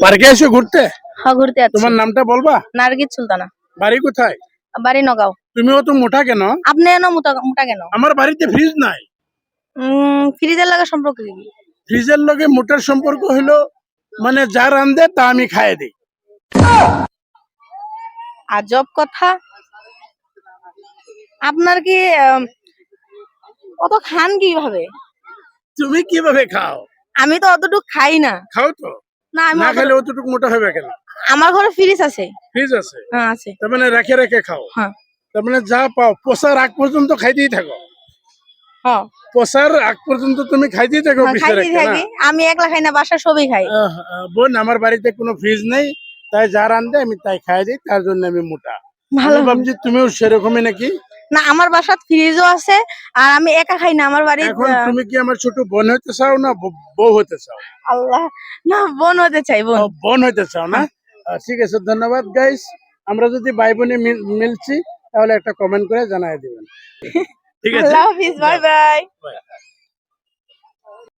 পার্কে এসে ঘুরতে? হ্যাঁ, ঘুরতে যাচ্ছি। তোমার নামটা বলবা? নার্গিস সুলতানা। বাড়ি কোথায়? বাড়ি নগাঁও। তুমিও তো মোটা কেন? আপনি এনো মোটা মোটা কেন? আমার বাড়িতে ফ্রিজ নাই। ফ্রিজের লাগা সম্পর্ক কি? ফ্রিজের লগে মোটার সম্পর্ক হলো মানে যা রান্ধে তা আমি খাইয়ে দিই। আজব কথা। আপনার কি অত খান কিভাবে? তুমি কিভাবে খাও? আমি তো অতটুকু খাই না। খাও তো? না, আমি না খেলে অতটুকু মোটা হবে কেন? আমার ঘরে ফ্রিজ আছে। ফ্রিজ আছে? হ্যাঁ, আছে। তার মানে রেখে রেখে খাও? হ্যাঁ। তার মানে যা পাও পচার আগ পর্যন্ত খাইতেই থাকো? হ্যাঁ, পচার আগ পর্যন্ত তুমি খাইতেই থাকো পিছে খাইতেই রেখে না? থাকি। আমি একলা খাই না, বাসার সবাই খাই। বোন, আমার বাড়িতে কোনো ফ্রিজ নেই, তাই যা রান্ধে আমি তাই খাই দিই, তার জন্য আমি মোটা। ভালো। আমি ভাবছি তুমিও সেরকমই নাকি? না, আমার বাসার ফ্রিজও আছে আর আমি একা খাই না, আমার বাড়ি। এখন তুমি কি আমার ছোট বোন হতে চাও না বউ হতে চাও? আল্লাহ, না, বোন হতে চাই, বোন। বোন হতে চাও না? ঠিক আছে, ধন্যবাদ গাইস। আমরা যদি ভাই বোনে মিলছি তাহলে একটা কমেন্ট করে জানাই দিবেন। ঠিক আছে, আল্লাহ হাফিজ, বাই বাই।